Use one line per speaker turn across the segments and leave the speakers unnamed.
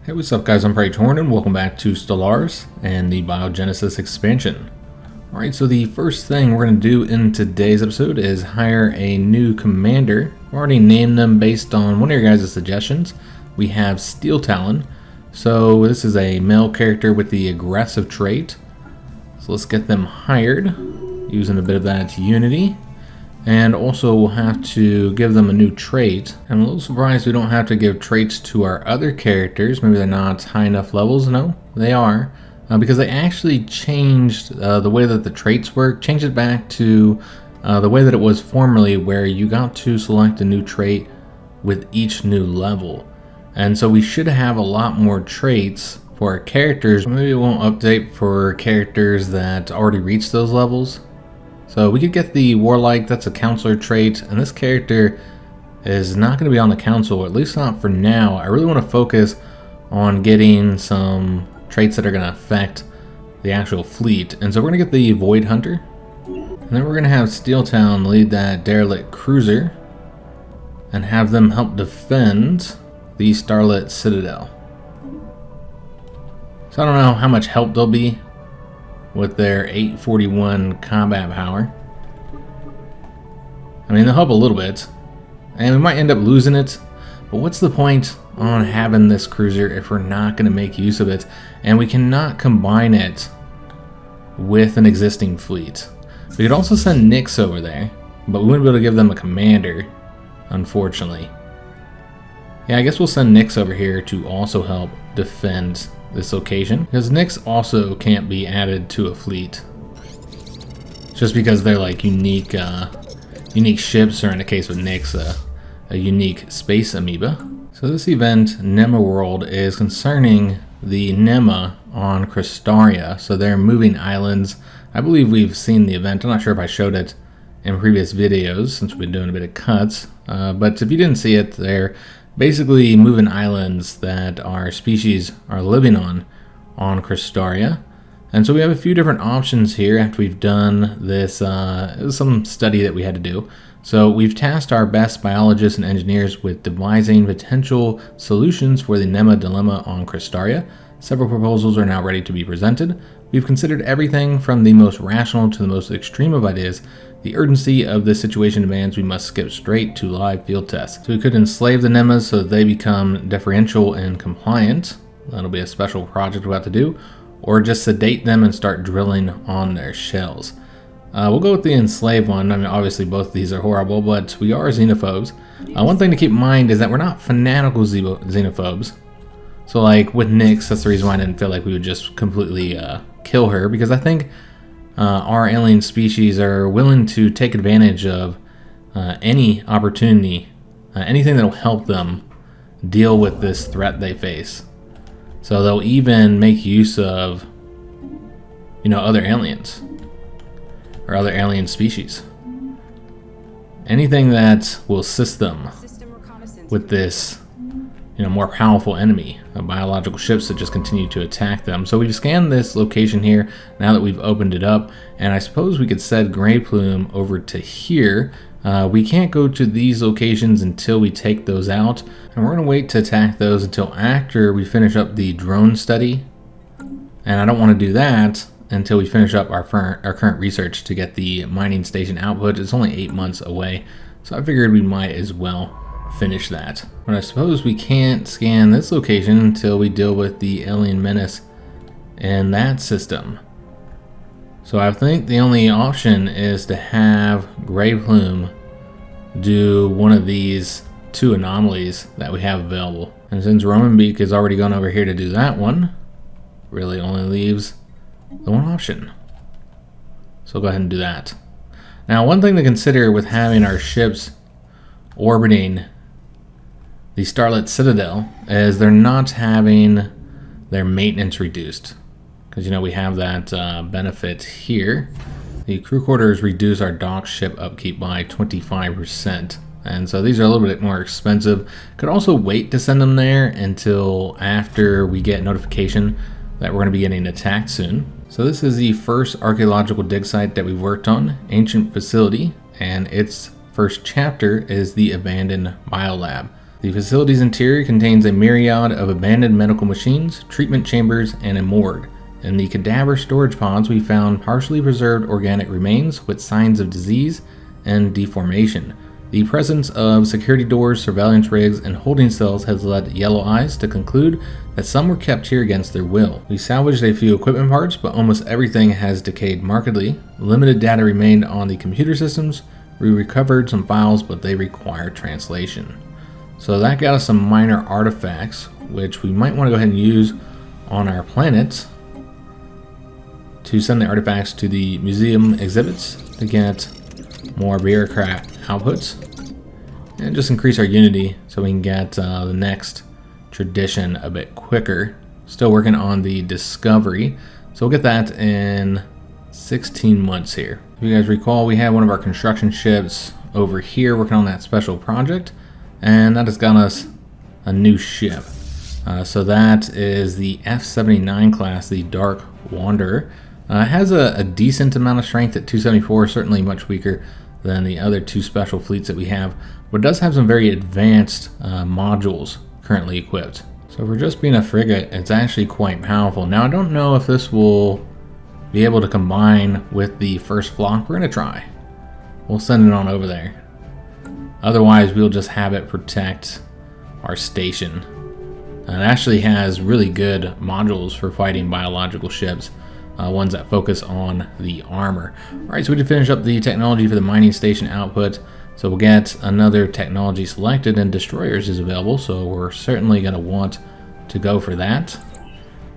Hey, what's up guys, I'm Praetorian and welcome back to Stellaris and the Biogenesis expansion. Alright, so the first thing we're going to do in today's episode is hire a new commander. I've already named them based on one of your guys' suggestions. We have Steel Talon. So this is a male character with the aggressive trait. So let's get them hired using a bit of that Unity. And also we'll have to give them a new trait. I'm a little surprised we don't have to give traits to our other characters. Maybe they're not high enough levels. No, they are. Because they actually changed the way that the traits work. Changed it back to the way that it was formerly, where you got to select a new trait with each new level. And so we should have a lot more traits for our characters. Maybe it won't update for characters that already reached those levels. So we could get the Warlike, that's a counselor trait, and this character is not going to be on the council, at least not for now. I really want to focus on getting some traits that are going to affect the actual fleet. And so we're going to get the Void Hunter, and then we're going to have Steel Town lead that derelict cruiser and have them help defend the Starlit Citadel. So I don't know how much help they'll be with their 841 combat power. I mean, they'll help a little bit, and we might end up losing it, but what's the point on having this cruiser if we're not going to make use of it, and we cannot combine it with an existing fleet. We could also send Nyx over there, but we wouldn't be able to give them a commander, unfortunately. Yeah, I guess we'll send Nyx over here to also help defend this location, because Nyx also can't be added to a fleet just because they're like unique ships, or in the case of Nyx, a unique space amoeba. So this event, Nema World, is concerning the Nema on Cristaria. So they're moving islands. I believe we've seen the event. I'm not sure if I showed it in previous videos since we've been doing a bit of cuts, but if you didn't see it, they're basically moving islands that our species are living on Cristaria. And so we have a few different options here after we've done this. It was some study that we had to do. So we've tasked our best biologists and engineers with devising potential solutions for the Nema dilemma on Cristaria. Several proposals are now ready to be presented. We've considered everything from the most rational to the most extreme of ideas. The urgency of this situation demands we must skip straight to live field tests. So we could enslave the Nemas so that they become deferential and compliant. That'll be a special project we'll have to do. Or just sedate them and start drilling on their shells. We'll go with the enslave one. I mean, obviously both of these are horrible, but we are xenophobes. One thing to keep in mind is that we're not fanatical xenophobes. So like with Nyx, that's the reason why I didn't feel like we would just completely kill her, because I think our alien species are willing to take advantage of any opportunity, anything that'll help them deal with this threat they face. So they'll even make use of, other aliens or other alien species. Anything that will assist them with this, more powerful enemy of biological ships that just continue to attack them. So we've scanned this location here now that we've opened it up, and I suppose we could set Grey Plume over to here. We can't go to these locations until we take those out, and we're going to wait to attack those until after we finish up the drone study. And I don't want to do that until we finish up our current research to get the mining station output. It's only 8 months away, so I figured we might as well finish that. But I suppose we can't scan this location until we deal with the alien menace in that system. So I think the only option is to have Grey Plume do one of these two anomalies that we have available. And since Roman Beak has already gone over here to do that one, really only leaves the one option. So go ahead and do that. Now, one thing to consider with having our ships orbiting the Starlit Citadel is they're not having their maintenance reduced. Because we have that benefit here. The crew quarters reduce our dock ship upkeep by 25%. And so these are a little bit more expensive. Could also wait to send them there until after we get notification that we're going to be getting attacked soon. So this is the first archaeological dig site that we've worked on, Ancient Facility, and its first chapter is the Abandoned Biolab. The facility's interior contains a myriad of abandoned medical machines, treatment chambers, and a morgue. In the cadaver storage pods, we found partially preserved organic remains with signs of disease and deformation. The presence of security doors, surveillance rigs, and holding cells has led Yellow Eyes to conclude that some were kept here against their will. We salvaged a few equipment parts, but almost everything has decayed markedly. Limited data remained on the computer systems. We recovered some files, but they require translation. So that got us some minor artifacts, which we might want to go ahead and use on our planet to send the artifacts to the museum exhibits to get more bureaucrat outputs and just increase our unity so we can get the next tradition a bit quicker. Still working on the discovery, so we'll get that in 16 months here. If you guys recall, we had one of our construction ships over here working on that special project, and that has got us a new ship. So that is the F-79 class, the Dark Wanderer. It has a decent amount of strength at 274, certainly much weaker than the other two special fleets that we have, but it does have some very advanced modules currently equipped. So for just being a frigate, it's actually quite powerful. Now I don't know if this will be able to combine with the first flock. We're going to try. We'll send it on over there. Otherwise we'll just have it protect our station. And it actually has really good modules for fighting biological ships. Ones that focus on the armor. Alright, so we did finish up the technology for the mining station output. So we'll get another technology selected, and destroyers is available, so we're certainly going to want to go for that.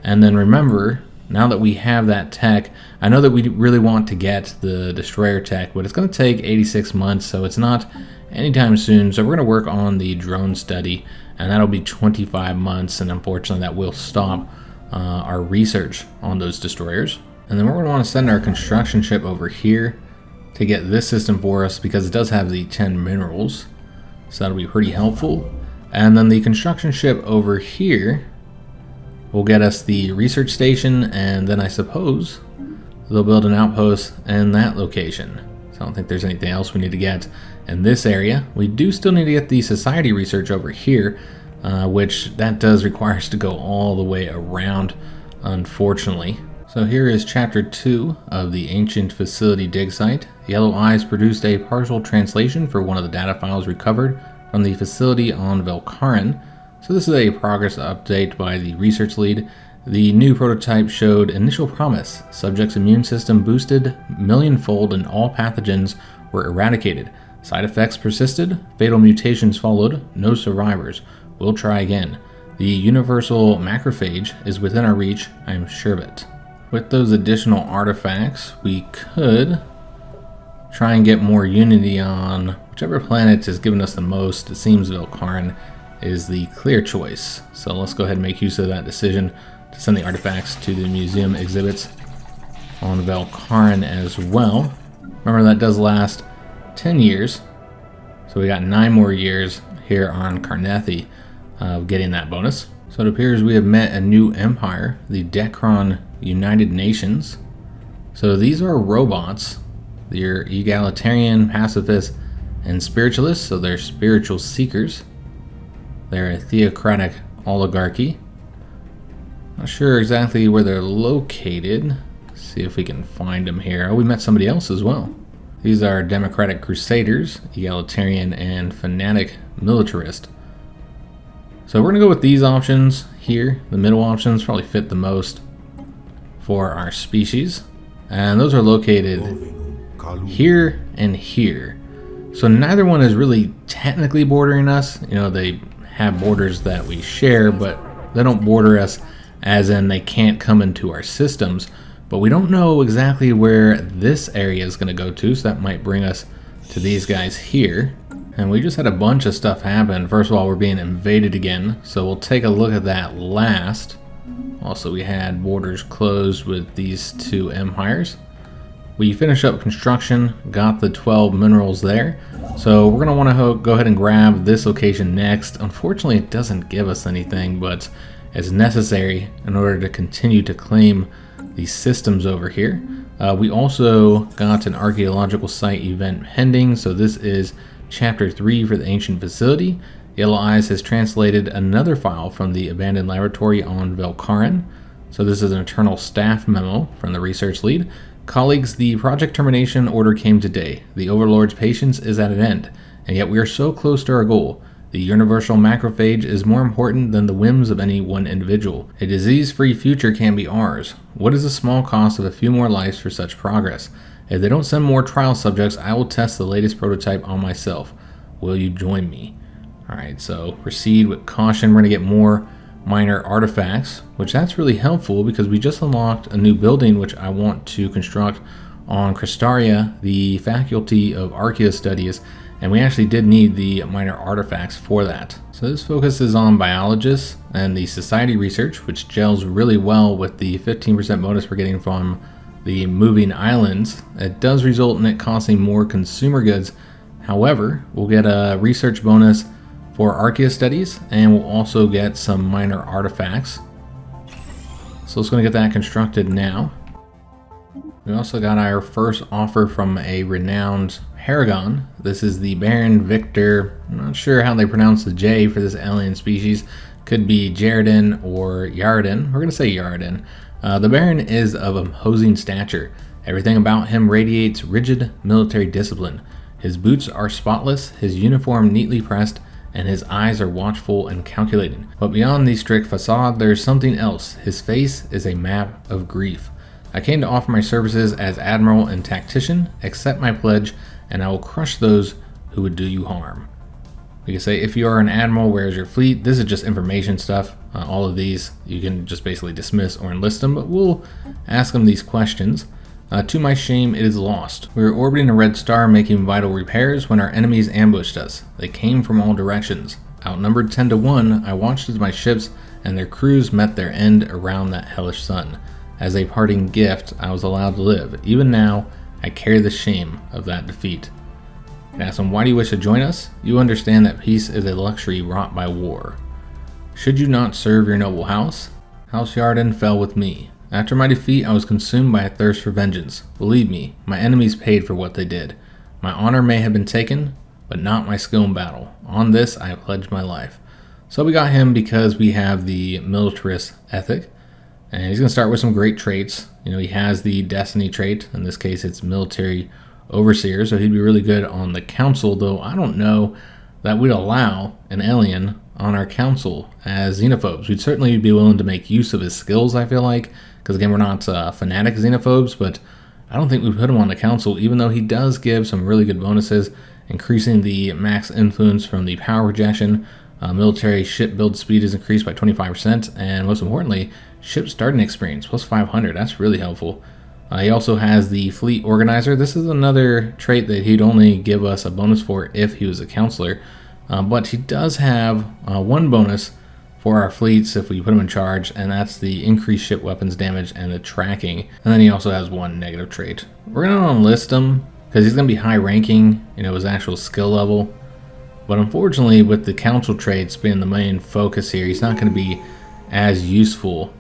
And then remember, now that we have that tech, I know that we really want to get the destroyer tech, but it's going to take 86 months, so it's not anytime soon. So we're going to work on the drone study, and that'll be 25 months, and unfortunately that will stop our research on those destroyers. And then we're going to want to send our construction ship over here to get this system for us, because it does have the 10 minerals, so that'll be pretty helpful. And then the construction ship over here will get us the research station, and then I suppose they'll build an outpost in that location. So I don't think there's anything else we need to get in this area. We do still need to get the society research over here, which that does require us to go all the way around, unfortunately. So here is chapter 2 of the ancient facility dig site. Yellow Eyes produced a partial translation for one of the data files recovered from the facility on Velkarin. So this is a progress update by the research lead. The new prototype showed initial promise. Subject's immune system boosted millionfold and all pathogens were eradicated. Side effects persisted, fatal mutations followed, no survivors. We'll try again. The universal macrophage is within our reach, I am sure of it. With those additional artifacts, we could try and get more unity on whichever planet has given us the most. It seems Velkarin is the clear choice. So let's go ahead and make use of that decision to send the artifacts to the museum exhibits on Velkarin as well. Remember, that does last 10 years. So we got 9 more years here on Carnethi of getting that bonus. So it appears we have met a new empire, the Dekron United Nations. So these are robots. They're egalitarian, pacifist, and spiritualists, so they're spiritual seekers. They're a theocratic oligarchy. Not sure exactly where they're located. Let's see if we can find them here. Oh, we met somebody else as well. These are democratic crusaders, egalitarian, and fanatic militarist. So we're going to go with these options here. The middle options probably fit the most for our species. And those are located here and here. So neither one is really technically bordering us. You know, they have borders that we share, but they don't border us as in they can't come into our systems. But we don't know exactly where this area is going to go to, so that might bring us to these guys here. And we just had a bunch of stuff happen. First of all, we're being invaded again, so we'll take a look at that last. Also, we had borders closed with these two empires. We finished up construction, got the 12 minerals there. So we're going to want to go ahead and grab this location next. Unfortunately, it doesn't give us anything, but it's necessary in order to continue to claim these systems over here. We also got an archaeological site event pending, so this is Chapter 3 for the ancient facility. Yellow Eyes has translated another file from the abandoned laboratory on Velkarin. So this is an internal staff memo from the research lead. Colleagues, the project termination order came today. The Overlord's patience is at an end, and yet we are so close to our goal. The universal macrophage is more important than the whims of any one individual. A disease-free future can be ours. What is the small cost of a few more lives for such progress? If they don't send more trial subjects, I will test the latest prototype on myself. Will you join me? Alright, so proceed with caution. We're going to get more minor artifacts, which that's really helpful because we just unlocked a new building which I want to construct on Cristaria, the Faculty of Archaeo Studies, and we actually did need the minor artifacts for that. So this focuses on biologists and the society research, which gels really well with the 15% bonus we're getting from the moving islands. It does result in it costing more consumer goods. However, we'll get a research bonus for Archaeo Studies, and we'll also get some minor artifacts. So let's go get that constructed now. We also got our first offer from a renowned Paragon. This is the Baron Victor. I'm not sure how they pronounce the J for this alien species. Could be Jaredin or Yaredin. We're going to say Yaredin. The Baron is of imposing stature. Everything about him radiates rigid military discipline. His boots are spotless, his uniform neatly pressed, and his eyes are watchful and calculating. But beyond the strict facade, there's something else. His face is a map of grief. I came to offer my services as Admiral and Tactician. Accept my pledge, and I will crush those who would do you harm. We can say, if you are an Admiral, where is your fleet? This is just information stuff. All of these, you can just basically dismiss or enlist them, but we'll ask them these questions. To my shame, it is lost. We were orbiting a red star making vital repairs when our enemies ambushed us. They came from all directions. Outnumbered 10 to 1, I watched as my ships and their crews met their end around that hellish sun. As a parting gift, I was allowed to live. Even now, I carry the shame of that defeat. I asked him, why do you wish to join us? You understand that peace is a luxury wrought by war. Should you not serve your noble house? House Yarden fell with me. After my defeat, I was consumed by a thirst for vengeance. Believe me, my enemies paid for what they did. My honor may have been taken, but not my skill in battle. On this, I pledged my life. So we got him because we have the militarist ethic, and he's going to start with some great traits. You know, he has the destiny trait. In this case, it's military overseer, so he'd be really good on the council, though I don't know that we'd allow an alien on our council as xenophobes. We'd certainly be willing to make use of his skills, I feel like, because again, we're not fanatic xenophobes, but I don't think we put him on the council, even though he does give some really good bonuses, increasing the max influence from the power rejection. Military ship build speed is increased by 25%, and most importantly, ship starting experience plus 500. That's really helpful. He also has the fleet organizer. This is another trait that he'd only give us a bonus for if he was a counselor, but he does have one bonus for our fleets if we put him in charge, and that's the increased ship weapons damage and the tracking. And then he also has one negative trait. We're going to enlist him because he's going to be high ranking, you know, his actual skill level. But unfortunately, with the council traits being the main focus here, he's not going to be as useful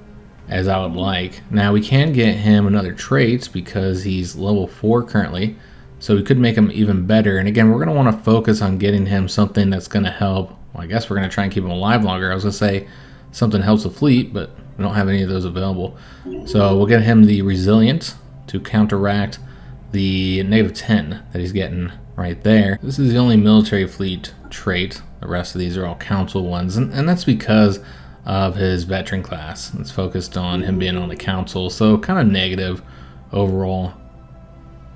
as I would like. Now we can get him another trait because he's level 4 currently, so we could make him even better. And again, we're going to want to focus on getting him something that's going to help. Well, I guess we're going to try and keep him alive longer. I was going to say something helps the fleet, but we don't have any of those available. So we'll get him the resilient to counteract the negative 10 that he's getting right there. This is the only military fleet trait. The rest of these are all council ones, and that's because of his veteran class. It's focused on him being on the council, so kind of negative overall.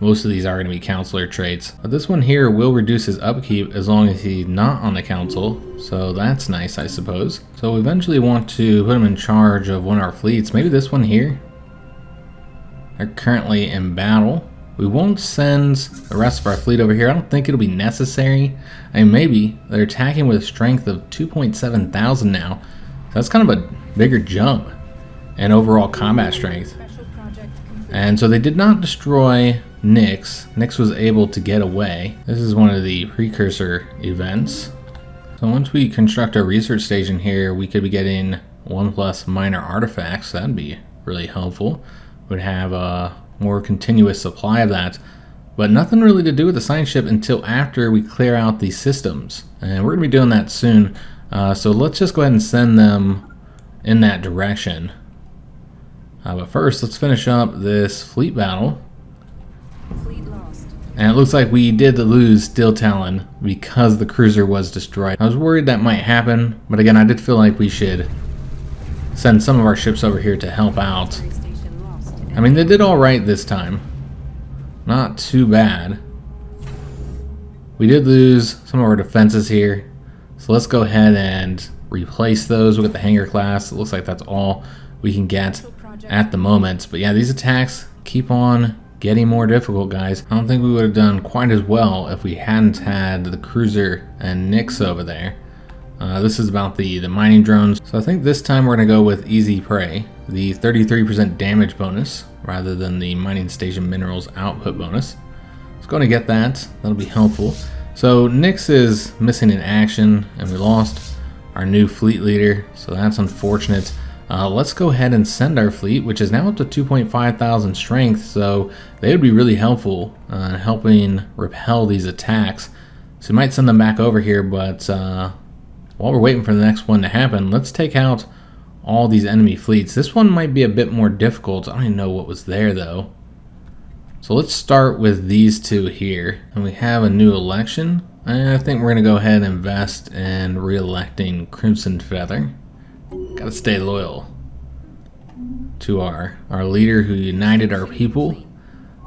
Most of these are going to be counselor traits, but this one here will reduce his upkeep as long as he's not on the council, so that's nice, I suppose. So we eventually want to put him in charge of one of our fleets. Maybe this one here. They're currently in battle. We won't send the rest of our fleet over here. I don't think it'll be necessary. I mean, maybe. They're attacking with a strength of 2.7 thousand now. So that's kind of a bigger jump in overall combat strength. And so they did not destroy Nyx. Nyx was able to get away. This is one of the precursor events. So once we construct our research station here, we could be getting 1+ minor artifacts. That'd be really helpful. We'd have a more continuous supply of that. but nothing really to do with the science ship until after we clear out these systems. And we're going to be doing that soon. So let's just go ahead and send them in that direction. But first, let's finish up this fleet battle.
Fleet lost.
And it looks like we did lose Steel Talon because the cruiser was destroyed. I was worried that might happen, but again, I did feel like we should send some of our ships over here to help out. I mean, they did all right this time. Not too bad. We did lose some of our defenses here, so let's go ahead and replace those with the hangar class. It looks like that's all we can get at the moment. But yeah, these attacks keep on getting more difficult, guys. I don't think we would have done quite as well if we hadn't had the cruiser and Nyx over there. This is about the mining drones. So I think this time we're going to go with Easy Prey, the 33% damage bonus rather than the mining station minerals output bonus. Let's go and get that. That'll be helpful. So Nyx is missing in action, and we lost our new fleet leader, so that's unfortunate. Let's go ahead and send our fleet, which is now up to 2.5 thousand strength, so they would be really helpful in helping repel these attacks. So we might send them back over here, but while we're waiting for the next one to happen, let's take out all these enemy fleets. This one might be a bit more difficult. I don't even know what was there, though. So let's start with these two here. And we have a new election. I think we're going to go ahead and invest in re-electing Crimson Feather. Gotta stay loyal to our leader who united our people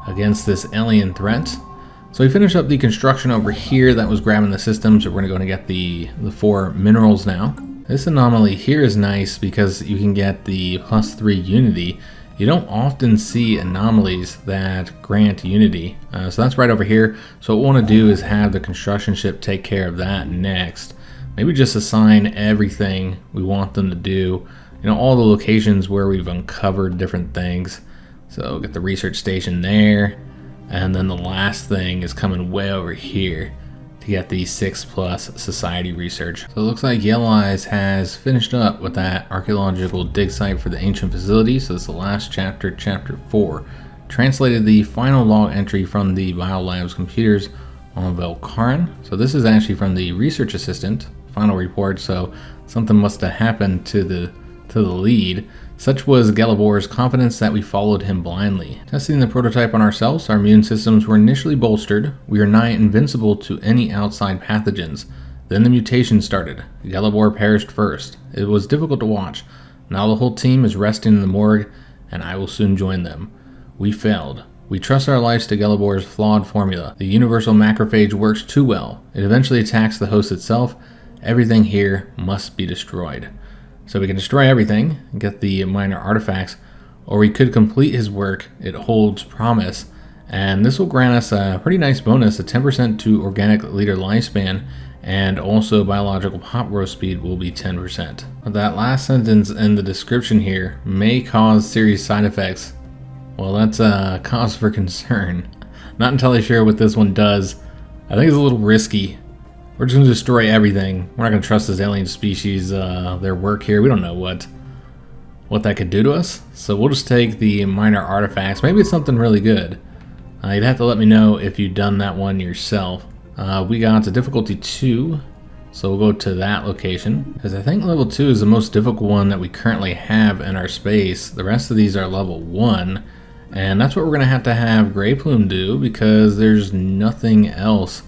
against this alien threat. So we finished up the construction over here that was grabbing the systems. So we're going to go and get the 4 minerals now. This anomaly here is nice because you can get the +3 unity. You don't often see anomalies that grant unity. So that's right over here. So what we want to do is have the construction ship take care of that next. Maybe just assign everything we want them to do. You know, all the locations where we've uncovered different things. So get the research station there. And then the last thing is coming way over here to get the 6+ society research. So it looks like Yellow Eyes has finished up with that archaeological dig site for the ancient facility. So it's the last chapter, chapter 4. Translated the final log entry from the biolab's computers on Velkaran. So this is actually from the research assistant final report. So something must have happened to the lead. Such was Galabor's confidence that we followed him blindly. Testing the prototype on ourselves, our immune systems were initially bolstered. We are nigh invincible to any outside pathogens. Then the mutation started. Galabor perished first. It was difficult to watch. Now the whole team is resting in the morgue, and I will soon join them. We failed. We trust our lives to Galabor's flawed formula. The universal macrophage works too well. It eventually attacks the host itself. Everything here must be destroyed. So we can destroy everything and get the minor artifacts, or we could complete his work. It holds promise, and this will grant us a pretty nice bonus, a 10% to organic leader lifespan, and also biological pop growth speed will be 10%. But that last sentence in the description here may cause serious side effects. Well, that's a cause for concern. Not entirely sure what this one does. I think it's a little risky. We're just going to destroy everything. We're not going to trust this alien species, their work here. We don't know what that could do to us. So we'll just take the minor artifacts. Maybe it's something really good. You'd have to let me know if you've done that one yourself. We got to difficulty 2. So we'll go to that location. Because I think level 2 is the most difficult one that we currently have in our space. The rest of these are level 1. And that's what we're going to have Grey Plume do, because there's nothing else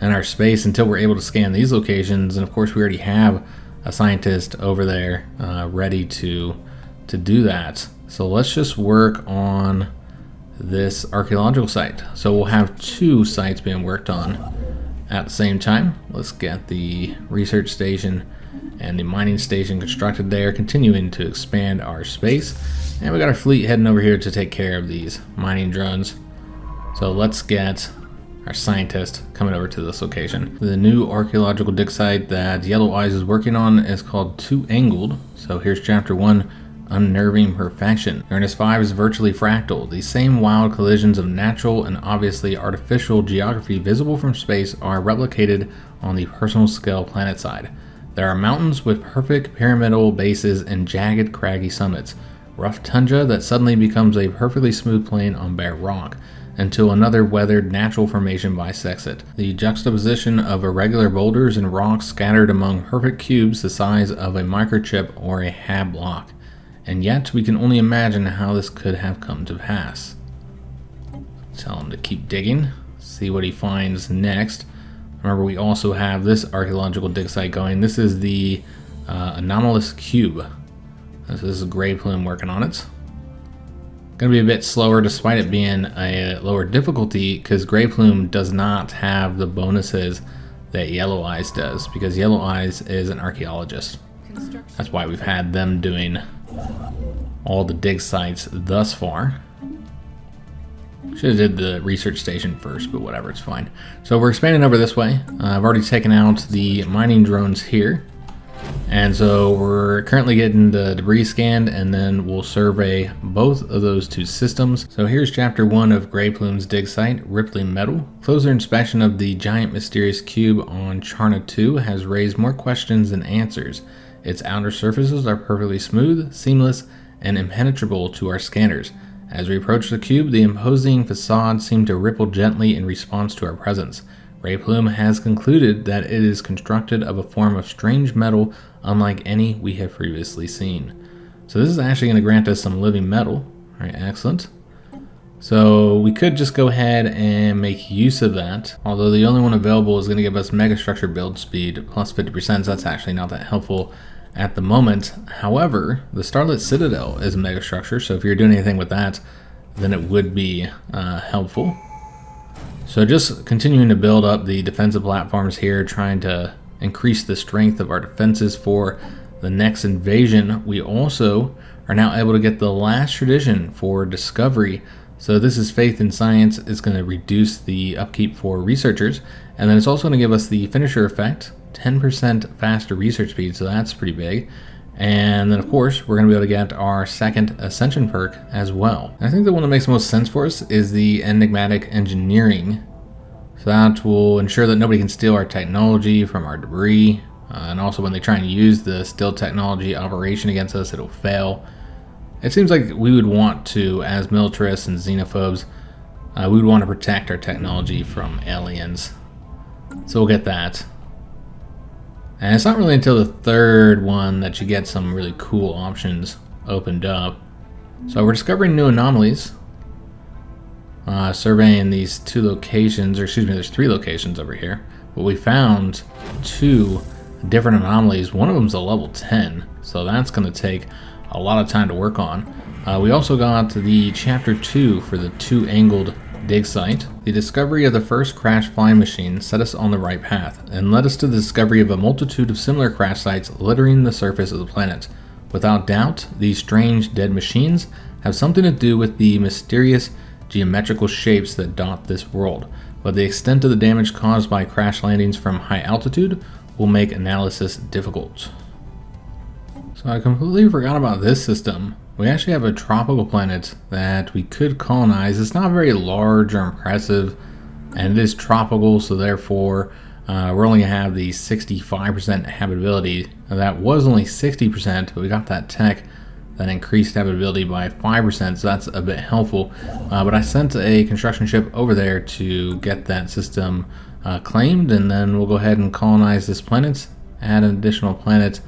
in our space until we're able to scan these locations. And of course we already have a scientist over there ready to do that. So let's just work on this archaeological site. So we'll have 2 sites being worked on at the same time. Let's get the research station and the mining station constructed there, continuing to expand our space. And we got our fleet heading over here to take care of these mining drones. So let's get our scientist coming over to this location. The new archaeological dig site that Yellow Eyes is working on is called Two Angled. So here's chapter 1, Unnerving Perfection. Uranus 5 is virtually fractal. The same wild collisions of natural and obviously artificial geography visible from space are replicated on the personal scale planet side. There are mountains with perfect pyramidal bases and jagged craggy summits. Rough tundra that suddenly becomes a perfectly smooth plain on bare rock. until another weathered natural formation bisects it. The juxtaposition of irregular boulders and rocks scattered among perfect cubes the size of a microchip or a HAB block. And yet we can only imagine how this could have come to pass. Tell him to keep digging, see what he finds next. Remember, we also have this archaeological dig site going. This is the anomalous cube. This is Grey Plume working on it. Going to be a bit slower despite it being a lower difficulty, because Grey Plume does not have the bonuses that Yellow Eyes does, because Yellow Eyes is an archaeologist. That's why we've had them doing all the dig sites thus far. Should have did the research station first, but whatever, it's fine. So we're expanding over this way. I've already taken out the mining drones here. And so we're currently getting the debris scanned, and then we'll survey both of those two systems. So here's chapter 1 of Grey Plume's dig site, Rippling Metal. Closer inspection of the giant mysterious cube on Jannotte 2 has raised more questions than answers. Its outer surfaces are perfectly smooth, seamless, and impenetrable to our scanners. As we approach the cube, the imposing facade seemed to ripple gently in response to our presence. Grey Plume has concluded that it is constructed of a form of strange metal unlike any we have previously seen. So this is actually going to grant us some living metal. All right, excellent. So we could just go ahead and make use of that, although the only one available is going to give us megastructure build speed plus 50%, so that's actually not that helpful at the moment. However, the Starlit Citadel is a megastructure, so if you're doing anything with that, then it would be helpful. So just continuing to build up the defensive platforms here, trying to increase the strength of our defenses for the next invasion. We also are now able to get the last tradition for discovery. So this is faith in science. It's going to reduce the upkeep for researchers, and then it's also going to give us the finisher effect, 10% faster research speed, so that's pretty big. And then of course we're going to be able to get our second ascension perk as well. And I think the one that makes the most sense for us is the enigmatic engineering. So that will ensure that nobody can steal our technology from our debris, and also when they try and use the stealth technology operation against us, it'll fail. It seems like we would want to, as militarists and xenophobes, we would want to protect our technology from aliens. So we'll get that. And it's not really until the third one that you get some really cool options opened up. So we're discovering new anomalies. Surveying these two locations, or excuse me, there's 3 locations over here. But we found 2 different anomalies. One of them's a level 10, so that's going to take a lot of time to work on. We also got the chapter 2 for the 2-angled dig site. The discovery of the first crash flying machine set us on the right path, and led us to the discovery of a multitude of similar crash sites littering the surface of the planet. Without doubt, these strange dead machines have something to do with the mysterious geometrical shapes that dot this world, but the extent of the damage caused by crash landings from high altitude will make analysis difficult. So I completely forgot about this system. We actually have a tropical planet that we could colonize. It's not very large or impressive, and it is tropical, so therefore we're only going to have the 65% habitability. Now, that was only 60%, but we got that tech that increased habitability by 5%, so that's a bit helpful. But I sent a construction ship over there to get that system claimed, and then we'll go ahead and colonize this planet, add an additional planet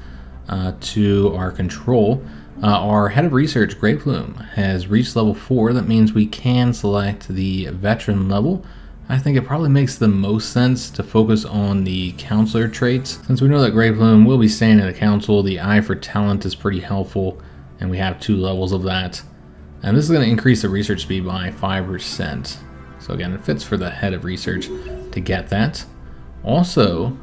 to our control. Our head of research, Grey Plume, has reached level 4. That means we can select the veteran level. I think it probably makes the most sense to focus on the counselor traits. Since we know that Grey Plume will be staying in the council, the eye for talent is pretty helpful, and we have 2 levels of that. And this is going to increase the research speed by 5%. So again, it fits for the head of research to get that. Also,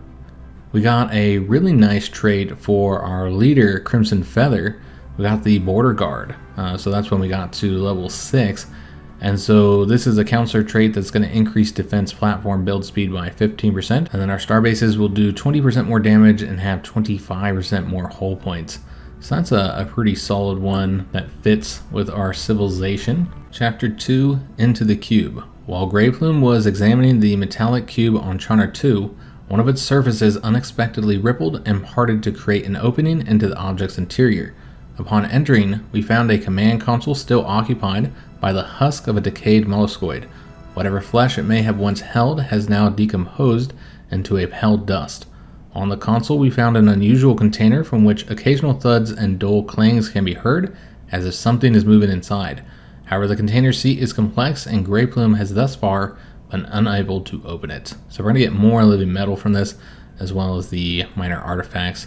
we got a really nice trait for our leader, Crimson Feather. We got the border guard, so that's when we got to level 6. And so this is a counselor trait that's going to increase defense platform build speed by 15%. And then our starbases will do 20% more damage and have 25% more hull points. So that's a pretty solid one that fits with our civilization. Chapter 2, Into the Cube. While Grey Plume was examining the metallic cube on Jannotte 2, one of its surfaces unexpectedly rippled and parted to create an opening into the object's interior. Upon entering, we found a command console still occupied by the husk of a decayed molluscoid. Whatever flesh it may have once held has now decomposed into a pale dust. On the console, we found an unusual container from which occasional thuds and dull clangs can be heard, as if something is moving inside. However, the container seat is complex, and Grey Plume has thus far been unable to open it. So we're going to get more living metal from this, as well as the minor artifacts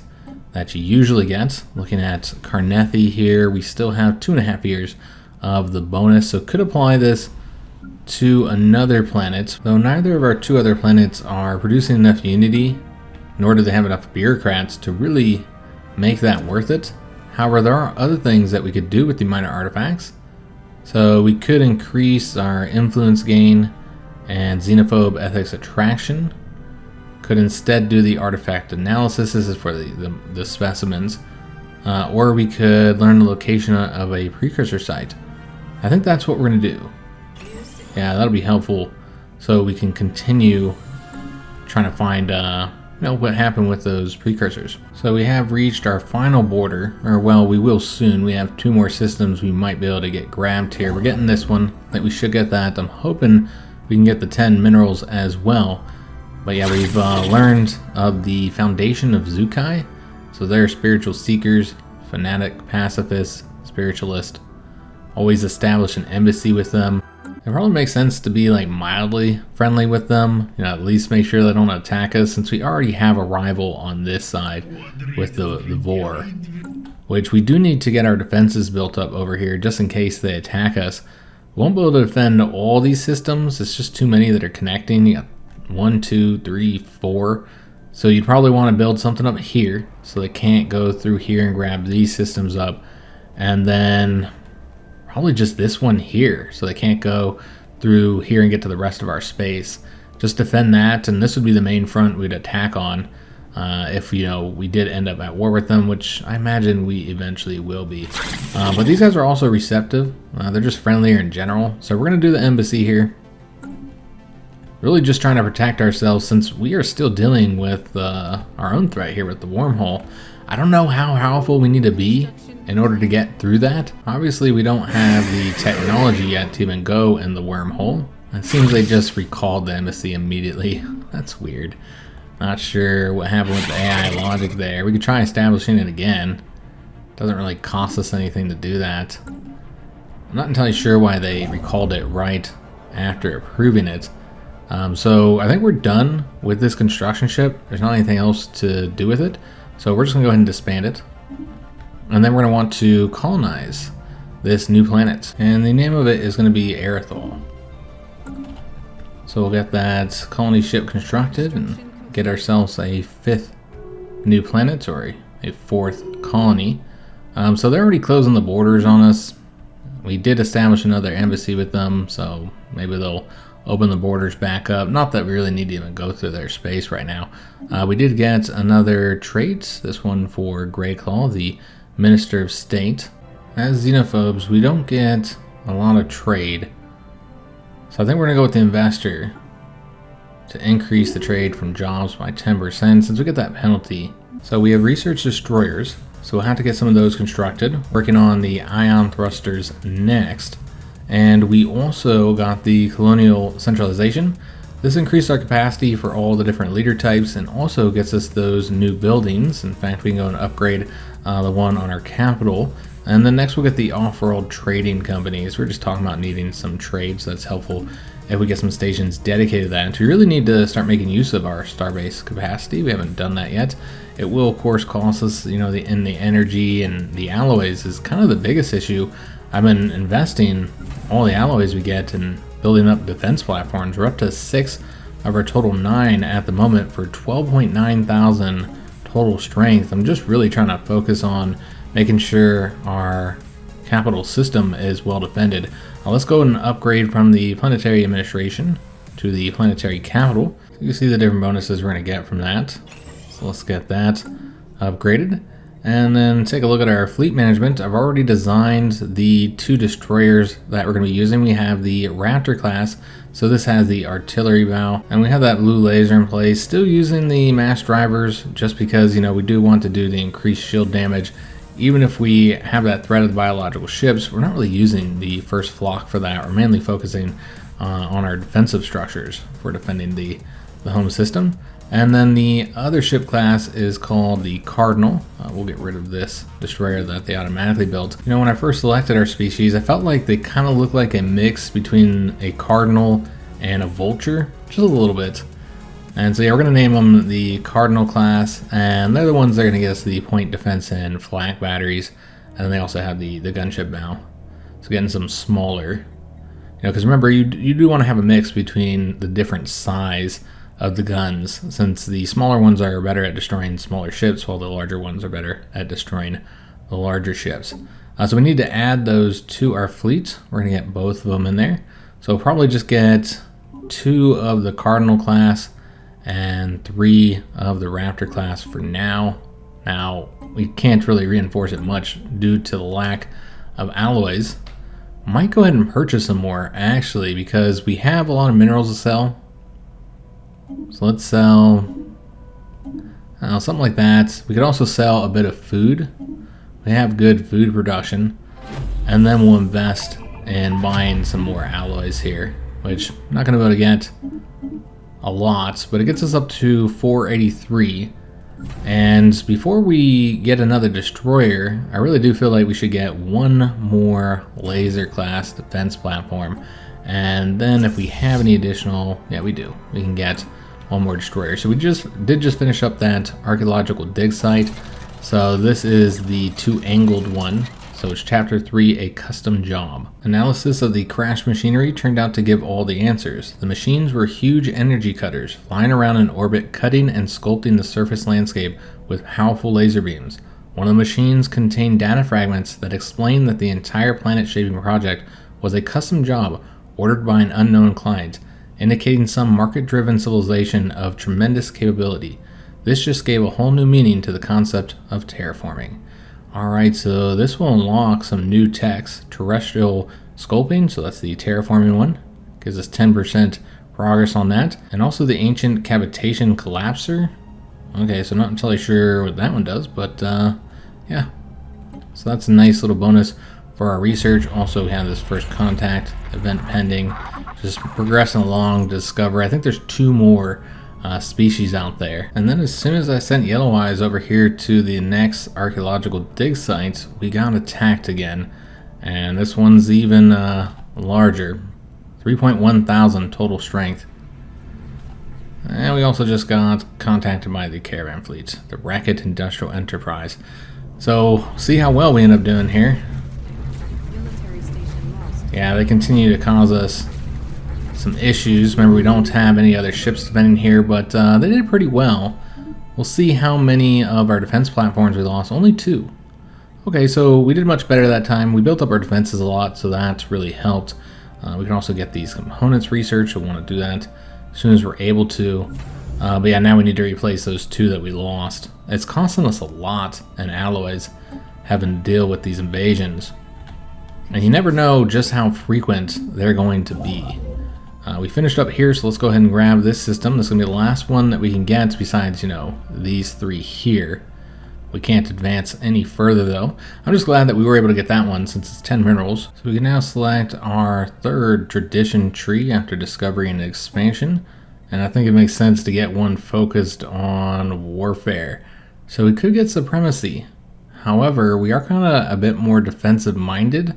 that you usually get. Looking at Carnethi here, we still have 2.5 years of the bonus, so could apply this to another planet, though neither of our 2 other planets are producing enough unity, nor do they have enough bureaucrats to really make that worth it. However, there are other things that we could do with the minor artifacts. So we could increase our influence gain and xenophobe ethics attraction. Could instead do the artifact analysis. This is for the specimens. Or we could learn the location of a precursor site. I think that's what we're going to do. Yeah, that'll be helpful, so we can continue trying to find what happened with those precursors. So we have reached our final border, or well, we will soon. We have 2 more systems we might be able to get grabbed here. We're getting this one. I think we should get that. I'm hoping we can get the 10 minerals as well. But yeah, we've learned of the foundation of Zukai. So they're spiritual seekers, fanatic, pacifist, spiritualist. Always establish an embassy with them. It probably makes sense to be like mildly friendly with them, at least make sure they don't attack us, since we already have a rival on this side with the Vor, which we do need to get our defenses built up over here just in case they attack us. We won't be able to defend all these systems, it's just too many that are connecting. You got 1, 2, 3, 4, so you'd probably want to build something up here so they can't go through here and grab these systems up, and then probably just this one here, so they can't go through here and get to the rest of our space. Just defend that, and this would be the main front we'd attack on if we did end up at war with them, which I imagine we eventually will be. But these guys are also receptive. They're just friendlier in general. So we're going to do the embassy here. Really just trying to protect ourselves, since we are still dealing with our own threat here with the wormhole. I don't know how powerful we need to be in order to get through that. Obviously, we don't have the technology yet to even go in the wormhole. It seems they just recalled the embassy immediately. That's weird. Not sure what happened with the AI logic there. We could try establishing it again. Doesn't really cost us anything to do that. I'm not entirely sure why they recalled it right after approving it. So I think we're done with this construction ship. There's not anything else to do with it. So we're just going to go ahead and disband it. And then we're going to want to colonize this new planet. And the name of it is going to be Aerithal. So we'll get that colony ship constructed and get ourselves a 5th new planet, or a 4th colony. So they're already closing the borders on us. We did establish another embassy with them, so maybe they'll open the borders back up. Not that we really need to even go through their space right now. We did get another trait, this one for Greyclaw, the Minister of State. As xenophobes, we don't get a lot of trade. So I think we're going to go with the Investor to increase the trade from jobs by 10% since we get that penalty. So we have research destroyers, so we'll have to get some of those constructed. Working on the ion thrusters next. And we also got the colonial centralization. This increased our capacity for all the different leader types and also gets us those new buildings. In fact, we can go and upgrade the one on our capital. And then next we'll get the off-world trading companies. We're just talking about needing some trade, so that's helpful if we get some stations dedicated to that. And we really need to start making use of our starbase capacity. We haven't done that yet. It will, of course, cost us, in the energy, and the alloys is kind of the biggest issue. I've been investing all the alloys we get and building up defense platforms. We're up to 6 of our total 9 at the moment for 12.9 thousand total strength. I'm just really trying to focus on making sure our capital system is well defended. Now let's go and upgrade from the planetary administration to the planetary capital. So you can see the different bonuses we're going to get from that. So let's get that upgraded. And then take a look at our fleet management. I've already designed the 2 destroyers that we're going to be using. We have the Raptor class, so this has the artillery bow, and we have that blue laser in place. Still using the mass drivers just because, we do want to do the increased shield damage. Even if we have that threat of the biological ships, we're not really using the first flock for that. We're mainly focusing on our defensive structures for defending the home system. And then the other ship class is called the Cardinal. We'll get rid of this destroyer that they automatically built. You know, when I first selected our species, I felt like they kind of looked like a mix between a Cardinal and a Vulture, just a little bit. And so yeah, we're going to name them the Cardinal class, and they're the ones that are going to get us the point defense and flak batteries. And then they also have the gunship bow. So getting some smaller, you know, because remember, you do want to have a mix between the different size of the guns, since the smaller ones are better at destroying smaller ships, while the larger ones are better at destroying the larger ships. So we need to add those to our fleet. We're going to get both of them in there. So we'll probably just get 2 of the Cardinal class and 3 of the Raptor class for now. Now, we can't really reinforce it much due to the lack of alloys. Might go ahead and purchase some more, actually, because we have a lot of minerals to sell. So let's sell something like that. We could also sell a bit of food. We have good food production. And then we'll invest in buying some more alloys here, which I'm not going to be able to get a lot, but it gets us up to 483. And before we get another destroyer, I really do feel like we should get 1 more laser class defense platform. And then if we have any additional, yeah, we do. We can get 1 more destroyer. So we did just finish up that archaeological dig site. So this is the 2-angled one. So it's chapter 3, a custom job. Analysis of the crashed machinery turned out to give all the answers. The machines were huge energy cutters, flying around in orbit, cutting and sculpting the surface landscape with powerful laser beams. One of the machines contained data fragments that explained that the entire planet-shaping project was a custom job ordered by an unknown client, indicating some market-driven civilization of tremendous capability. This just gave a whole new meaning to the concept of terraforming. Alright, so this will unlock some new techs. Terrestrial sculpting, so that's the terraforming one. Gives us 10% progress on that. And also the ancient cavitation collapser. Okay, so not entirely sure what that one does, but yeah. So that's a nice little bonus for our research. Also, we have this first contact event pending. Just progressing along to discover. I think there's 2 more species out there. And then as soon as I sent Yellow Eyes over here to the next archaeological dig site, we got attacked again. And this one's even larger. 3.1 thousand total strength. And we also just got contacted by the caravan fleet, the Racket Industrial Enterprise. So, see how well we end up doing here. Yeah, they continue to cause us some issues. Remember, we don't have any other ships defending here, but they did pretty well. We'll see how many of our defense platforms we lost. Only 2. Okay, so we did much better that time. We built up our defenses a lot, so that's really helped. We can also get these components researched. We'll want to do that as soon as we're able to. But yeah, now we need to replace those 2 that we lost. It's costing us a lot in alloys having to deal with these invasions. And you never know just how frequent they're going to be. We finished up here, so let's go ahead and grab this system. This is going to be the last one that we can get besides, you know, these 3 here. We can't advance any further, though. I'm just glad that we were able to get that one since it's 10 minerals. So we can now select our 3rd tradition tree after discovery and expansion. And I think it makes sense to get one focused on warfare. So we could get supremacy. However, we are kind of a bit more defensive-minded,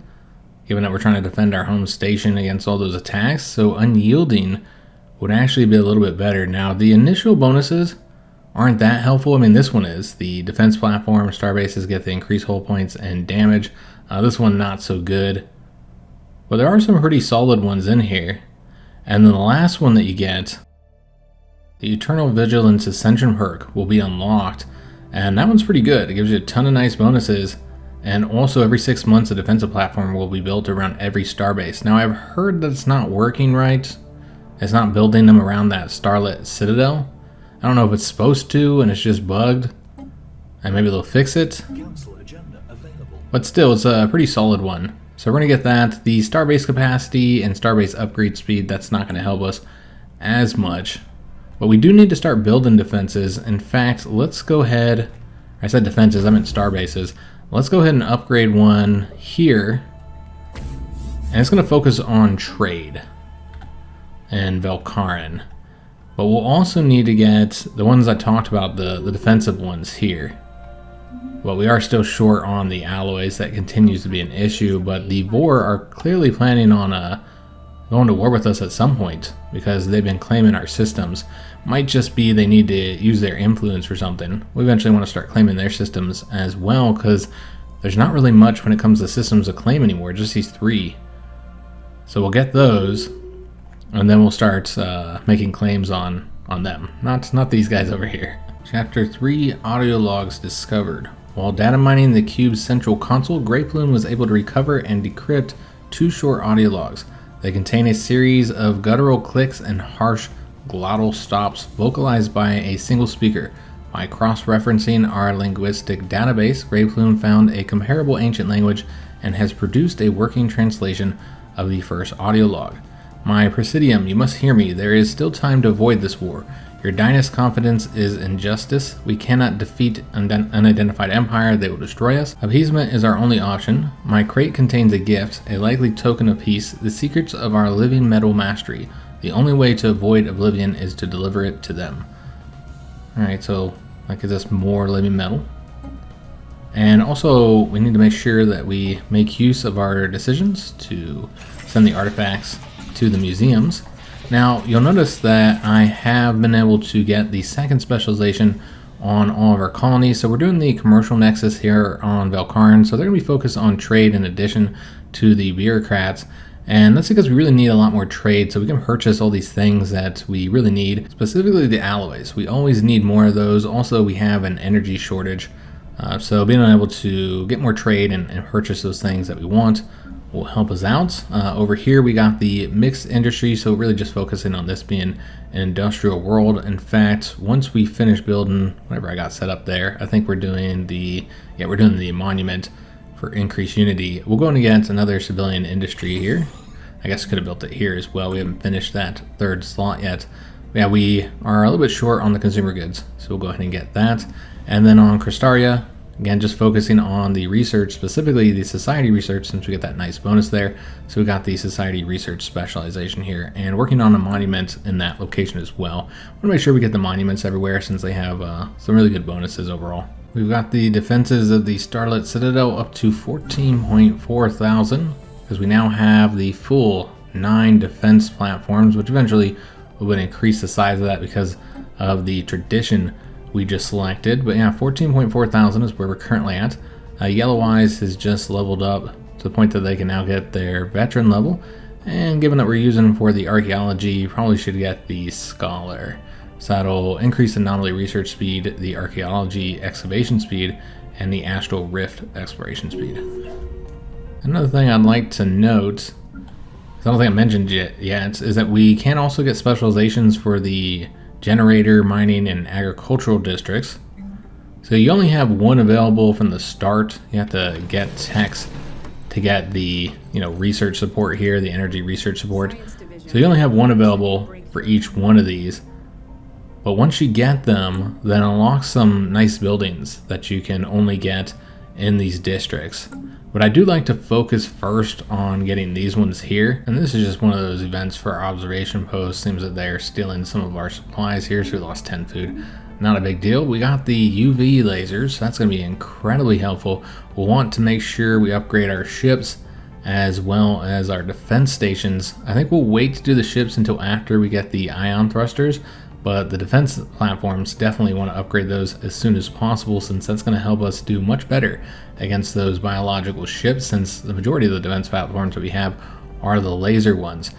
given that we're trying to defend our home station against all those attacks. So unyielding would actually be a little bit better. Now, the initial bonuses aren't that helpful. I mean, this one is. The defense platform, starbases get the increased hull points and damage. This one not so good. But there are some pretty solid ones in here. And then the last one that you get, the Eternal Vigilance Ascension perk, will be unlocked. And that one's pretty good. It gives you a ton of nice bonuses. And also every 6 months a defensive platform will be built around every starbase. Now I've heard that it's not working right. It's not building them around that Starlit Citadel. I don't know if it's supposed to and it's just bugged. And maybe they'll fix it. But still, it's a pretty solid one. So we're going to get that. The starbase capacity and starbase upgrade speed, that's not going to help us as much. But we do need to start building defenses. In fact, let's go ahead. I said defenses, I meant starbases. Let's go ahead and upgrade one here. And it's going to focus on trade. and Velkarin. But we'll also need to get the ones I talked about, the defensive ones here. But we are still short on the alloys. That continues to be an issue, but the Vor are clearly planning on going to war with us at some point because they've been claiming our systems. Might just be they need to use their influence for something. We eventually want to start claiming their systems as well because there's not really much when it comes to systems to claim anymore, just these 3. So we'll get those, and then we'll start making claims on them. Not these guys over here. Chapter 3, Audio Logs Discovered. While data mining the cube's central console, Grey Plume was able to recover and decrypt 2 short audio logs. They contain a series of guttural clicks and harsh glottal stops vocalized by a single speaker. By cross-referencing our linguistic database, Grey Plume found a comparable ancient language and has produced a working translation of the first audio log. My Presidium, you must hear me. There is still time to avoid this war. Your Dynast confidence is injustice. We cannot defeat unidentified empire. They will destroy us. Appeasement is our only option. My crate contains a gift, a likely token of peace, the secrets of our living metal mastery. The only way to avoid oblivion is to deliver it to them. Alright, so that gives us more living metal. And also, we need to make sure that we make use of our decisions to send the artifacts to the museums. Now, you'll notice that I have been able to get the 2nd specialization on all of our colonies. So we're doing the commercial nexus here on Velkarin. So they're going to be focused on trade in addition to the bureaucrats. And that's because we really need a lot more trade so we can purchase all these things that we really need, specifically the alloys. We always need more of those. Also, we have an energy shortage. So being able to get more trade and purchase those things that we want will help us out. Over here we got the mixed industry, so really just focusing on this being an industrial world. In fact, once we finish building whatever I got set up there, I think we're doing the monument for increased unity. We'll go and get another civilian industry here. I guess could have built it here as well. We haven't finished that 3rd slot yet. Yeah, we are a little bit short on the consumer goods, so we'll go ahead and get that. And then on Cristaria, again, just focusing on the research, specifically the society research, since we get that nice bonus there. So we got the society research specialization here, and working on a monument in that location as well. I want to make sure we get the monuments everywhere since they have some really good bonuses overall. We've got the defenses of the Starlit Citadel up to 14.4 thousand, because we now have the full 9 defense platforms, which eventually would increase the size of that because of the tradition we just selected. But yeah, 14.4 thousand is where we're currently at. Yellow Eyes has just leveled up to the point that they can now get their veteran level, and given that we're using for the archaeology, you probably should get the scholar. So that'll increase anomaly research speed, the archaeology excavation speed, and the astral rift exploration speed. Another thing I'd like to note, I don't think I mentioned yet, is that we can also get specializations for the generator, mining, and agricultural districts. So you only have 1 available from the start. You have to get techs to get the research support here, the energy research support. So you only have 1 available for each one of these. But once you get them, then unlock some nice buildings that you can only get in these districts. But I do like to focus first on getting these ones here, and this is just one of those events for our observation post. Seems that they're stealing some of our supplies here, so we lost 10 food. Not a big deal. We got the UV lasers, so that's going to be incredibly helpful. We'll want to make sure we upgrade our ships as well as our defense stations. I think we'll wait to do the ships until after we get the ion thrusters, but the defense platforms, definitely want to upgrade those as soon as possible, since that's going to help us do much better against those biological ships, since the majority of the defense platforms that we have are the laser ones.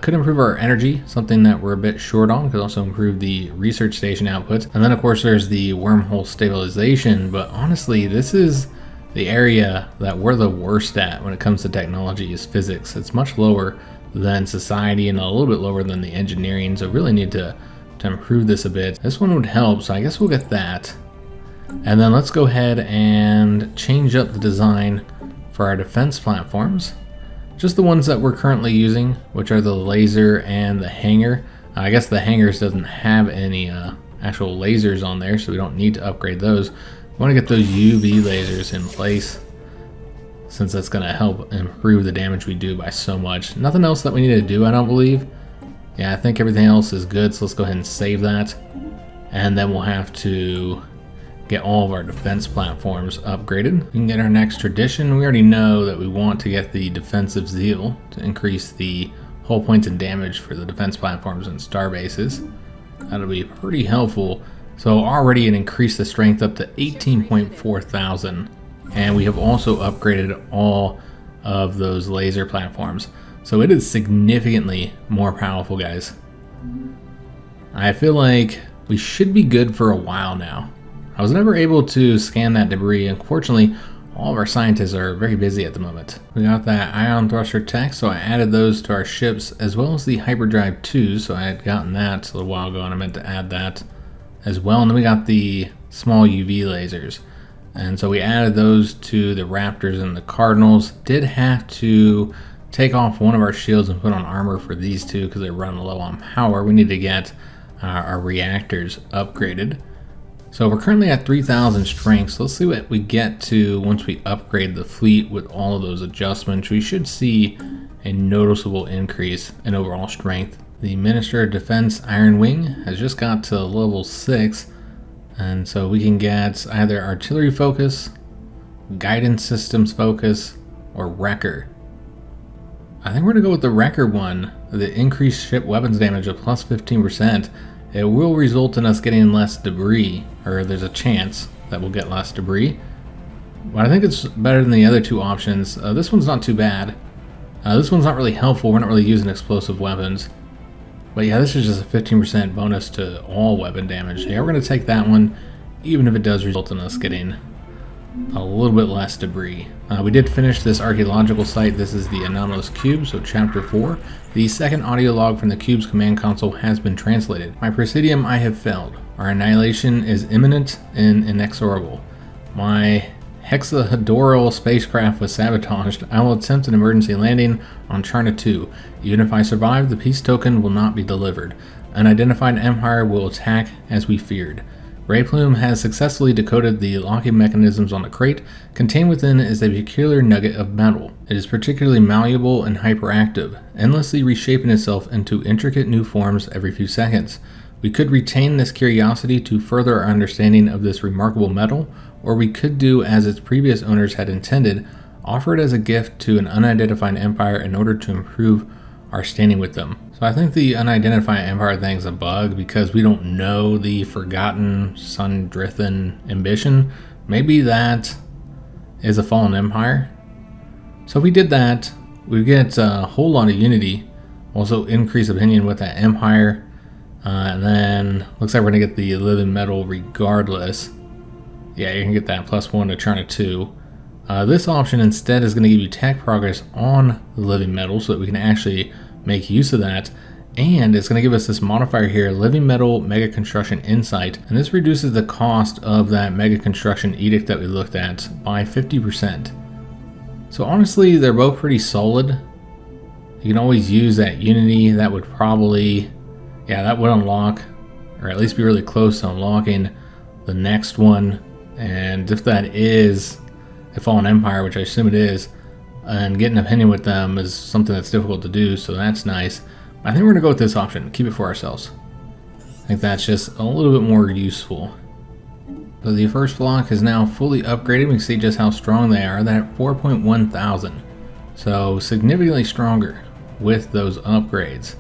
Could improve our energy, something that we're a bit short on. Could also improve the research station output. And then of course there's the wormhole stabilization, but honestly this is the area that we're the worst at when it comes to technology, is physics. It's much lower than society and a little bit lower than the engineering, so really need to improve this a bit. This one would help, so I guess we'll get that. And then let's go ahead and change up the design for our defense platforms. Just the ones that we're currently using, which are the laser and the hangar. I guess the hangars doesn't have any actual lasers on there, so we don't need to upgrade those. We want to get those UV lasers in place, since that's going to help improve the damage we do by so much. Nothing else that we need to do, I don't believe. Yeah, I think everything else is good, so let's go ahead and save that. And then we'll have to get all of our defense platforms upgraded. We can get our next tradition. We already know that we want to get the defensive zeal to increase the hull points and damage for the defense platforms and star bases. That'll be pretty helpful. So already it increased the strength up to 18.4 thousand. And we have also upgraded all of those laser platforms. So it is significantly more powerful, guys. I feel like we should be good for a while now. I was never able to scan that debris. Unfortunately, all of our scientists are very busy at the moment. We got that ion thruster tech, so I added those to our ships, as well as the hyperdrive 2s, so I had gotten that a little while ago and I meant to add that as well. And then we got the small UV lasers. And so we added those to the Raptors and the Cardinals. Did have to take off one of our shields and put on armor for these two because they're running low on power. We need to get our reactors upgraded. So we're currently at 3,000 strength, so let's see what we get to once we upgrade the fleet with all of those adjustments. We should see a noticeable increase in overall strength. The Minister of Defense Iron Wing has just got to level 6, and so we can get either artillery focus, guidance systems focus, or wrecker. I think we're going to go with the wrecker one, the increased ship weapons damage of plus 15%. It will result in us getting less debris, or there's a chance that we'll get less debris. But I think it's better than the other two options. This one's not too bad. This one's not really helpful. We're not really using explosive weapons. But yeah, this is just a 15% bonus to all weapon damage. Yeah, we're going to take that one, even if it does result in us getting a little bit less debris. We did finish this archaeological site. This is the anomalous cube, so chapter 4. The second audio log from the cube's command console has been translated. My Presidium, I have failed. Our annihilation is imminent and inexorable. My hexahedral spacecraft was sabotaged. I will attempt an emergency landing on Charna 2. Even if I survive, the peace token will not be delivered. Unidentified empire will attack as we feared. Rayplume has successfully decoded the locking mechanisms on the crate. Contained within is a peculiar nugget of metal. It is particularly malleable and hyperactive, endlessly reshaping itself into intricate new forms every few seconds. We could retain this curiosity to further our understanding of this remarkable metal, or we could do as its previous owners had intended, offer it as a gift to an unidentified empire in order to improve our standing with them. So I think the unidentified empire thing's a bug because we don't know the forgotten Sundrithan ambition. Maybe that is a fallen empire. So if we did that, we'd get a whole lot of unity, also increase opinion with that empire, and then looks like we're gonna get the living metal regardless. Yeah, you can get that +1 to Charna 2. This option instead is going to give you tech progress on the living metal so that we can actually make use of that. And it's going to give us this modifier here, living metal mega construction insight. And this reduces the cost of that mega construction edict that we looked at by 50%. So honestly, they're both pretty solid. You can always use that unity. That would probably, yeah, that would unlock, or at least be really close to unlocking the next one. And if that is a fallen empire, which I assume it is, and getting opinion with them is something that's difficult to do, so that's nice. I think we're going to go with this option, keep it for ourselves. I think that's just a little bit more useful. So the first flock is now fully upgraded. We can see just how strong they are. They're at 4.1 thousand. So significantly stronger with those upgrades.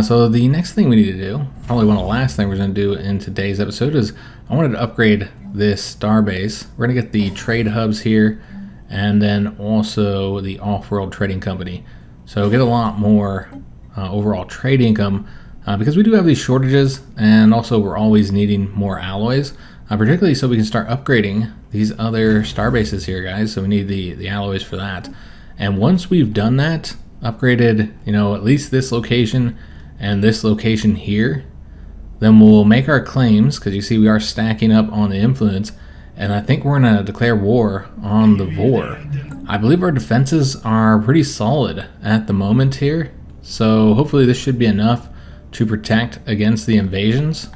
So the next thing we need to do, probably one of the last things we're going to do in today's episode, is I wanted to upgrade this star base. We're going to get the trade hubs here, and then also the off-world trading company. So get a lot more overall trade income because we do have these shortages, and also we're always needing more alloys, particularly so we can start upgrading these other star bases here, guys. So we need the alloys for that. And once we've done that, upgraded, you know, at least this location and this location here, then we'll make our claims, because you see we are stacking up on the influence, and I think we're going to declare war on the Vor. I believe our defenses are pretty solid at the moment here, so hopefully this should be enough to protect against the invasions.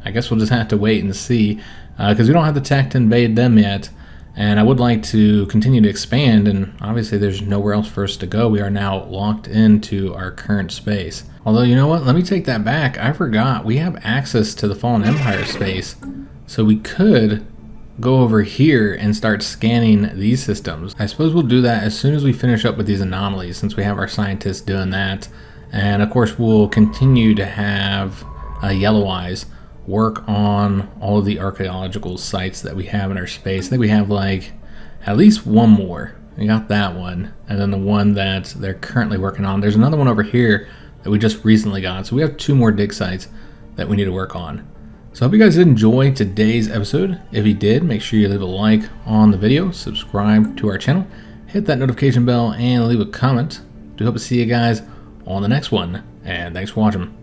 I guess we'll just have to wait and see, because we don't have the tech to invade them yet, and I would like to continue to expand, and obviously there's nowhere else for us to go. We are now locked into our current space. Although, you know what? Let me take that back. I forgot. We have access to the Fallen Empire space. So we could go over here and start scanning these systems. I suppose we'll do that as soon as we finish up with these anomalies, since we have our scientists doing that. And of course, we'll continue to have Yellow Eyes work on all of the archaeological sites that we have in our space. I think we have like at least one more. We got that one, and then the one that they're currently working on. There's another one over here that we just recently got. So we have 2 more dig sites that we need to work on. So I hope you guys did enjoy today's episode. If you did, make sure you leave a like on the video, subscribe to our channel, hit that notification bell, and leave a comment. Do hope to see you guys on the next one, and thanks for watching.